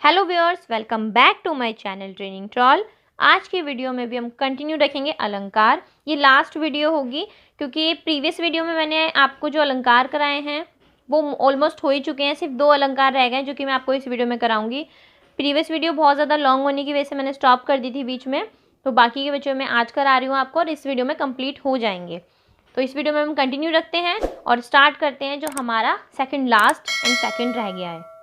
Hello viewers, welcome back to my channel training troll. आज की video में भी हम कंटिन्यू रखेंगे अलंकार। ये लास्ट वीडियो होगी क्योंकि प्रीवियस वीडियो में मैंने आपको जो अलंकार कराए हैं वो ऑलमोस्ट हो ही चुके हैं। सिर्फ 2 अलंकार रह गए जो कि मैं आपको इस वीडियो में कराऊंगी। प्रीवियस वीडियो बहुत ज़्यादा लॉन्ग होने की वजह से मैंने स्टॉप कर दी थी बीच में, तो बाकी के वीडियो में आज करा रही हूँ आपको और इस वीडियो में कंप्लीट हो जाएंगे। तो इस वीडियो में हम कंटिन्यू रखते हैं और स्टार्ट करते हैं जो हमारा सेकेंड लास्ट एंड सेकेंड रह गया है,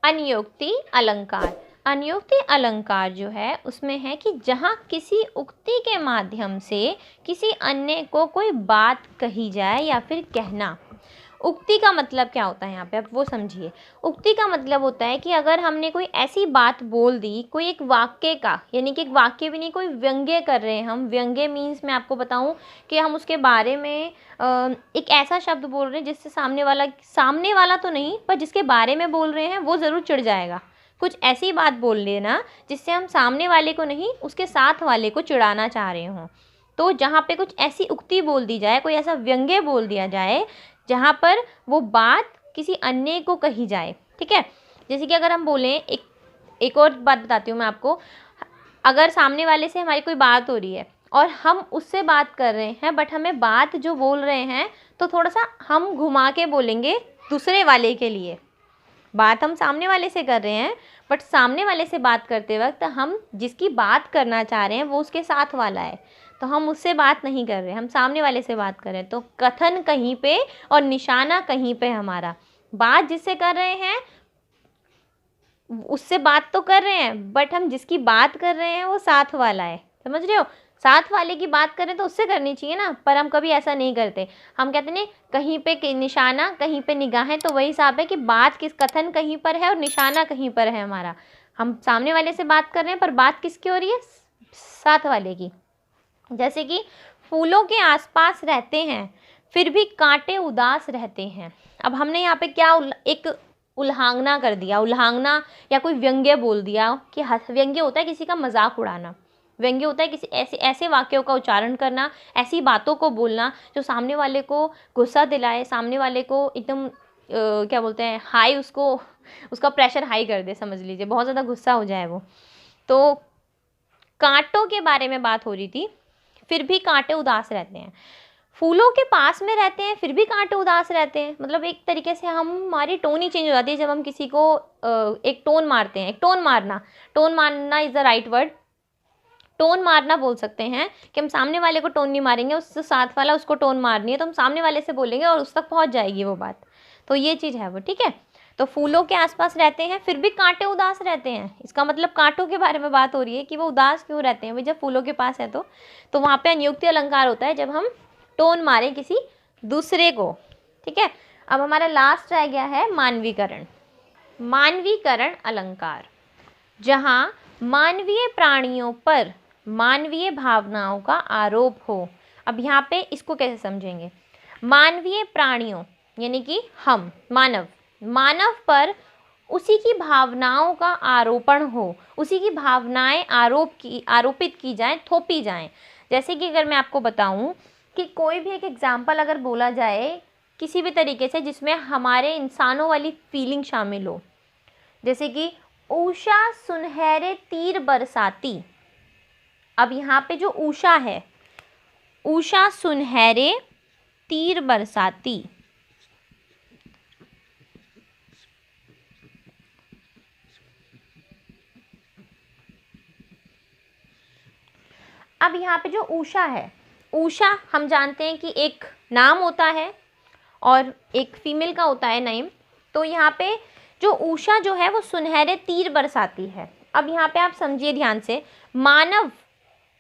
अनियोक्ति अलंकार। अनियोक्ति अलंकार जो है उसमें है कि जहाँ किसी उक्ति के माध्यम से किसी अन्य को कोई बात कही जाए या फिर कहना। उक्ति का मतलब क्या होता है यहाँ पे, अब वो समझिए। उक्ति का मतलब होता है कि अगर हमने कोई ऐसी बात बोल दी, कोई एक वाक्य का, यानी कि एक वाक्य भी नहीं, कोई व्यंग्य कर रहे हैं हम। व्यंग्य मीन्स मैं आपको बताऊं कि हम उसके बारे में एक ऐसा शब्द बोल रहे हैं जिससे सामने वाला तो नहीं पर जिसके बारे में बोल रहे हैं वो ज़रूर चिढ़ जाएगा। कुछ ऐसी बात बोल लेना जिससे हम सामने वाले को नहीं, उसके साथ वाले को चिढ़ाना चाह रहे हों। तो जहाँ पे कुछ ऐसी उक्ति बोल दी जाए, कोई ऐसा व्यंग्य बोल दिया जाए जहाँ पर वो बात किसी अन्य को कही जाए, ठीक है। जैसे कि अगर हम बोलें, एक और बात बताती हूँ मैं आपको। अगर सामने वाले से हमारी कोई बात हो रही है और हम उससे बात कर रहे हैं, बट हमें बात जो बोल रहे हैं तो थोड़ा सा हम घुमा के बोलेंगे दूसरे वाले के लिए। बात हम सामने वाले से कर रहे हैं, बट सामने वाले से बात करते वक्त हम जिसकी बात करना चाह रहे हैं वो उसके साथ वाला है, तो हम उससे बात नहीं कर रहे, हम सामने वाले से बात कर रहे हैं। तो कथन कहीं पे और निशाना कहीं पे। हमारा बात जिससे कर रहे हैं उससे बात तो कर रहे हैं, बट हम जिसकी बात कर रहे हैं वो साथ वाला है। समझ रहे हो? साथ वाले की बात करें तो उससे करनी चाहिए ना, पर हम कभी ऐसा नहीं करते। हम कहते हैं कहीं पे निशाना कहीं पे निगाहें, तो वही हिसाब है कि बात किस, कथन कहीं पर है और निशाना कहीं पर है हमारा। हम सामने वाले से बात कर रहे हैं पर बात किसकी हो रही है? साथ वाले की। जैसे कि फूलों के आसपास रहते हैं फिर भी कांटे उदास रहते हैं। अब हमने यहाँ पे क्या एक उल्हांघना कर दिया, उल्हांघना या कोई व्यंग्य बोल दिया कि व्यंग्य होता है किसी का मजाक उड़ाना। व्यंग्य होता है किसी ऐसे वाक्यों का उच्चारण करना, ऐसी बातों को बोलना जो सामने वाले को गुस्सा दिलाए, सामने वाले को एकदम क्या बोलते हैं, हाई, उसका प्रेशर हाई कर दे, समझ लीजिए बहुत ज़्यादा गुस्सा हो जाए वो। तो कांटों के बारे में बात हो रही थी, फिर भी कांटे उदास रहते हैं। फूलों के पास में रहते हैं फिर भी कांटे उदास रहते हैं। मतलब एक तरीके से हमारी टोन ही चेंज हो जाती है जब हम किसी को एक टोन मारते हैं। एक टोन मारना is the right word. Tone मारना बोल सकते हैं कि हम सामने वाले को टोन नहीं मारेंगे, उससे साथ वाला उसको टोन मारनी है तो हम सामने वाले से बोलेंगे और उस तक पहुंच जाएगी वो बात। तो ये चीज़ है वो, ठीक है। तो फूलों के आसपास रहते हैं फिर भी कांटे उदास रहते हैं, इसका मतलब कांटों के बारे में बात हो रही है कि वो उदास क्यों रहते हैं भाई जब फूलों के पास है। तो वहाँ पे अनियुक्ति अलंकार होता है जब हम टोन मारें किसी दूसरे को, ठीक है। अब हमारा लास्ट रह गया है मानवीकरण। मानवीकरण अलंकार, जहाँ मानवीय प्राणियों पर मानवीय भावनाओं का आरोप हो। अब यहाँ पे इसको कैसे समझेंगे? मानवीय प्राणियों यानी कि हम मानव पर उसी की भावनाओं का आरोपण हो, उसी की भावनाएं आरोपित की जाएं, थोपी जाएं। जैसे कि अगर मैं आपको बताऊं कि कोई भी एक एग्जाम्पल अगर बोला जाए किसी भी तरीके से जिसमें हमारे इंसानों वाली फीलिंग शामिल हो, जैसे कि उषा सुनहरे तीर बरसाती। अब यहाँ पे जो उषा है, उषा सुनहरे तीर बरसाती, अब यहाँ पे जो उषा है, उषा हम जानते हैं कि एक नाम होता है और एक फीमेल का होता है नेम। तो यहाँ पे जो उषा जो है वो सुनहरे तीर बरसाती है। अब यहाँ पे आप समझिए ध्यान से, मानव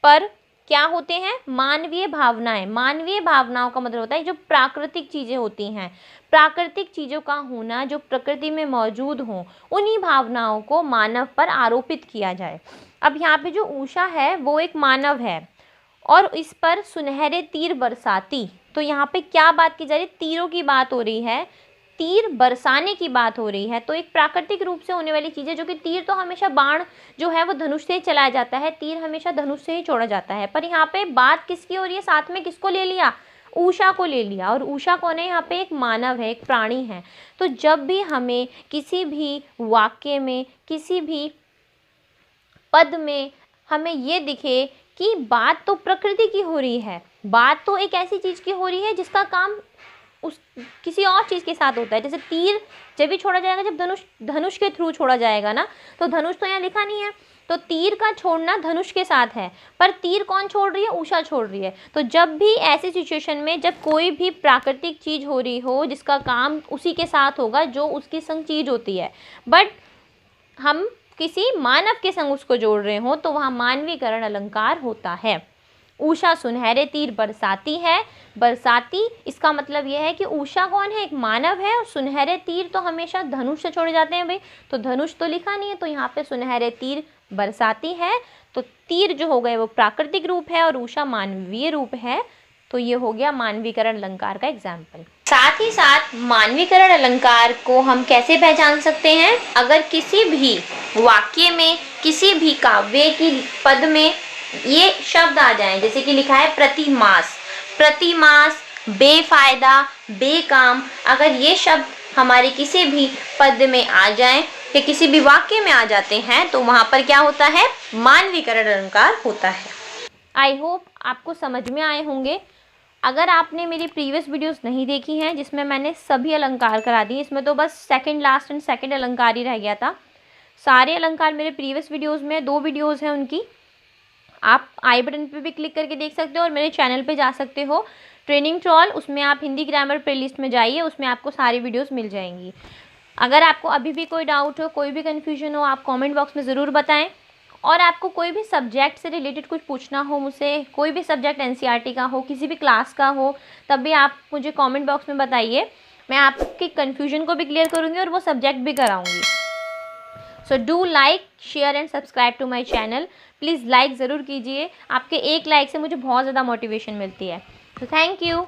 पर क्या होते हैं? मानवीय भावनाएं। मानवीय भावनाओं का मतलब होता है जो प्राकृतिक चीज़ें होती हैं, प्राकृतिक चीज़ों का होना जो प्रकृति में मौजूद हों, उन्हीं भावनाओं को मानव पर आरोपित किया जाए। अब यहाँ पे जो उषा है वो एक मानव है और इस पर सुनहरे तीर बरसाती। तो यहाँ पे क्या बात की जा रही है? तीरों की बात हो रही है, तीर बरसाने की बात हो रही है। तो एक प्राकृतिक रूप से होने वाली चीज़ है, जो कि तीर तो हमेशा, बाण जो है वो धनुष से ही चलाया जाता है, तीर हमेशा धनुष से ही छोड़ा जाता है। पर यहाँ पे बात किसकी हो रही है? साथ में किसको ले लिया? उषा को ले लिया, और उषा कौन है यहाँ पे? एक मानव है, एक प्राणी है। तो जब भी हमें किसी भी वाक्य में, किसी भी पद में हमें ये दिखे कि बात तो प्रकृति की हो रही है, बात तो एक ऐसी चीज़ की हो रही है जिसका काम उस किसी और चीज़ के साथ होता है। जैसे तीर जब भी छोड़ा जाएगा, जब धनुष के थ्रू छोड़ा जाएगा ना, तो धनुष तो यहाँ लिखा नहीं है, तो तीर का छोड़ना धनुष के साथ है, पर तीर कौन छोड़ रही है? उषा छोड़ रही है। तो जब भी ऐसी सिचुएशन में जब कोई भी प्राकृतिक चीज़ हो रही हो जिसका काम उसी के साथ होगा जो उसकी संग चीज़ होती है, बट हम किसी मानव के संग उसको जोड़ रहे हो, तो वहाँ मानवीकरण अलंकार होता है। उषा सुनहरे तीर बरसाती है। बरसाती, इसका मतलब यह है कि उषा कौन है? एक मानव है, और सुनहरे तीर तो हमेशा धनुष से छोड़े जाते हैं भाई, तो धनुष तो लिखा नहीं है, तो यहाँ पे सुनहरे तीर बरसाती है। तो तीर जो हो गए वो प्राकृतिक रूप है और उषा मानवीय रूप है। तो ये हो गया मानवीकरण अलंकार का एग्जाम्पल। साथ ही साथ मानवीकरण अलंकार को हम कैसे पहचान सकते हैं? अगर किसी भी वाक्य में, किसी भी काव्य की पद में ये शब्द आ जाएं, जैसे कि लिखा है प्रतिमास, प्रतिमास, बेफायदा, बेकाम, अगर ये शब्द हमारे किसी भी पद में आ जाएं या किसी भी वाक्य में आ जाते हैं, तो वहाँ पर क्या होता है? मानवीकरण अलंकार होता है। आई होप आपको समझ में आए होंगे। अगर आपने मेरी प्रीवियस वीडियोस नहीं देखी हैं जिसमें मैंने सभी अलंकार करा दिए, इसमें तो बस सेकंड लास्ट एंड सेकंड अलंकार ही रह गया था, सारे अलंकार मेरे प्रीवियस वीडियोस में 2 वीडियोस हैं उनकी, आप आई बटन पे भी क्लिक करके देख सकते हो और मेरे चैनल पे जा सकते हो ट्रेनिंग ट्रॉल, उसमें आप हिंदी ग्रामर प्लेलिस्ट में जाइए, उसमें आपको सारी वीडियोस मिल जाएंगी। अगर आपको अभी भी कोई डाउट हो, कोई भी कन्फ्यूजन हो, आप कमेंट बॉक्स में ज़रूर बताएं। और आपको कोई भी सब्जेक्ट से रिलेटेड कुछ पूछना हो मुझसे, कोई भी सब्जेक्ट एनसीईआरटी का हो, किसी भी क्लास का हो, तब भी आप मुझे कमेंट बॉक्स में बताइए, मैं आपकी कन्फ्यूजन को भी क्लियर करूँगी और वो सब्जेक्ट भी कराऊँगी। So do like, share and subscribe to my channel. Please like ज़रूर कीजिए, आपके एक लाइक से मुझे बहुत ज़्यादा मोटिवेशन मिलती है। So thank you.